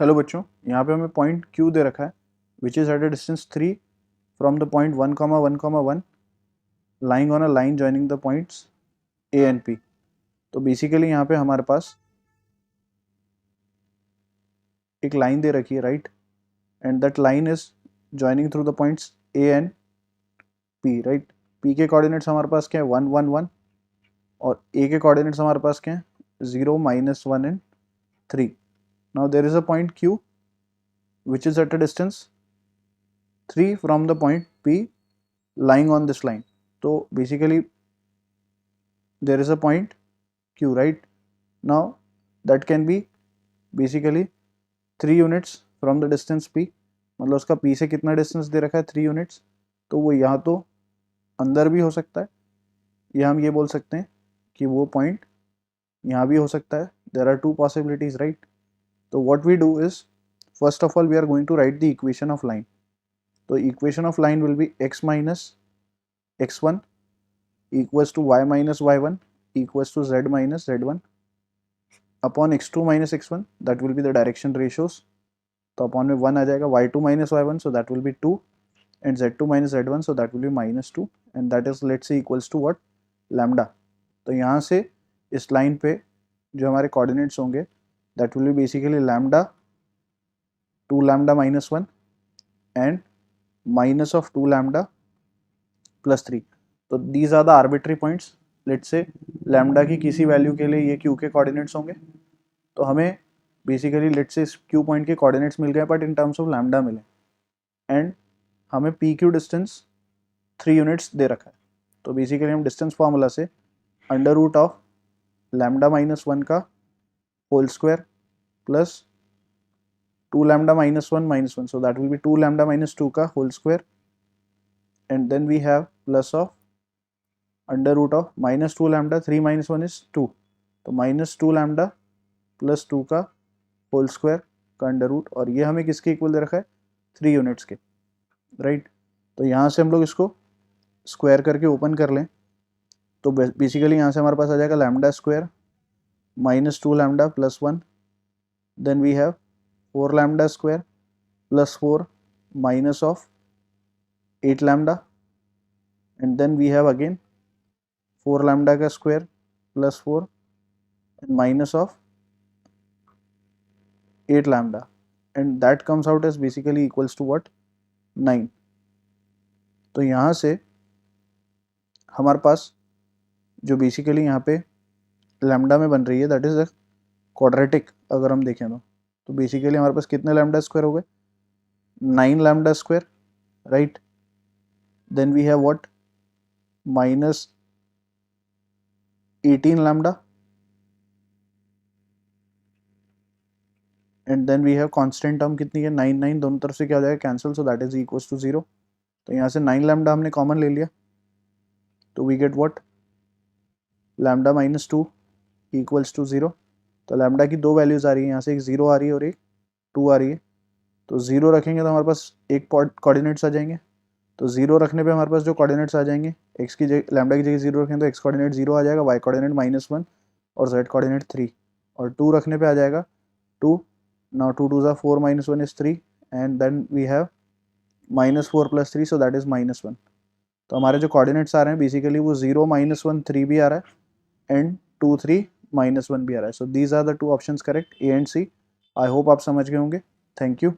Hello बच्चों, यहाँ पे हमें पॉइंट Q दे रखा है which is at a distance 3 from the point 1,1,1 lying on a line joining the points A and P। तो बेसिकली यहाँ पे हमारे पास एक लाइन दे रखी है, right, and that line is joining through the points A and P, right. P के coordinates हमारे पास क्या है 1, 1, 1 और A के कोऑर्डिनेट्स हमारे पास क्या है 0, -1 and 3। Now there is a point Q which is at a distance 3 from the point P lying on this line. So basically there is a point Q, right? Now that can be basically 3 units from the distance P, मतलब उसका P से कितना distance दे रखा है 3 units. तो वो यहाँ तो अंदर भी हो सकता है या हम ये बोल सकते हैं कि वो पॉइंट यहाँ भी हो सकता है। There are two possibilities, right. तो what we do is first of all we are going to write the equation of line. तो equation of line will be x minus x1 equals to y minus y1 equals to z minus z1 upon x2 minus x1, that will be the direction ratios। तो upon में 1 आ जाएगा, y2 minus y1 so that will be 2 and z2 minus z1 so that will be -2 and that is let's say equals to what, lambda। तो यहाँ से इस line पे जो हमारे कोऑर्डिनेट्स होंगे that will be basically lambda 2 lambda minus 1 and minus of 2 lambda plus 3। तो these are the arbitrary points. Let's say lambda की किसी वैल्यू के लिए ये क्यू के कोऑर्डिनेट्स होंगे, तो हमें basically let's say Q point के कोऑर्डिनेट्स मिल गए but in terms of lambda मिले, एंड हमें पी क्यू डिस्टेंस 3 यूनिट्स दे रखा है। तो बेसिकली हम डिस्टेंस फार्मूला से अंडर रूट ऑफ लैम्डा -1 का whole square plus 2 lambda -1 so that will be 2 lambda -2 का whole square and then we have plus of under root of -2 lambda, 3 - 1 is 2, तो -2 lambda plus 2 का whole square का under root, और ये हमें किसके equal दे रखा है 3 यूनिट्स के, राइट। तो यहाँ से हम लोग इसको स्क्वायर करके ओपन कर लें तो बेसिकली यहाँ से हमारे पास आ जाएगा lambda square -2 lambda plus 1, then we have 4 lambda square plus 4 minus of 8 lambda and then we have again 4 lambda का square plus 4 and minus of 8 lambda and that comes out as basically equals to what, 9। तो यहाँ से हमारे पास जो basically यहाँ पे lambda में बन रही है दैट इज अ क्वाड्रेटिक। अगर हम देखें तो बेसिकली हमारे पास कितने लैम्डा स्क्वायर हो गए 9 lambda square, right. Then we have what -18 lambda and then we have constant term कितनी है 9, 9 दोनों तरफ से क्या हो जाएगा cancel, so that is equals to 0। तो यहाँ से 9 लैम्डा हमने कॉमन ले लिया तो we get what lambda -2 equals to 0। तो लैम्डा की दो वैल्यूज आ रही है, यहाँ से एक 0 आ रही है और एक 2 आ रही है। तो 0 रखेंगे तो हमारे पास एक कोऑर्डिनेट्स आ जाएंगे, तो 0 रखने पे हमारे पास जो कोऑर्डिनेट्स आ जाएंगे एक्स की जगह लैम्डा की जगह 0 रखेंगे तो एक्स कोऑर्डिनेट 0 आ जाएगा, वाई कोऑर्डिनेट -1 और जेड कोऑर्डिनेट 3, और 2 रखने पे आ जाएगा 2। Now 2 2 4 -1 is 3 and then we have -4 + 3 so that is -1। तो हमारे जो कोऑर्डिनेट्स आ रहे हैं बेसिकली वो 0 -1 3 भी आ रहा है एंड 2 3 -1 भी आ रहा है। So these are the two options correct, A and C. I hope आप समझ गए होंगे। Thank you.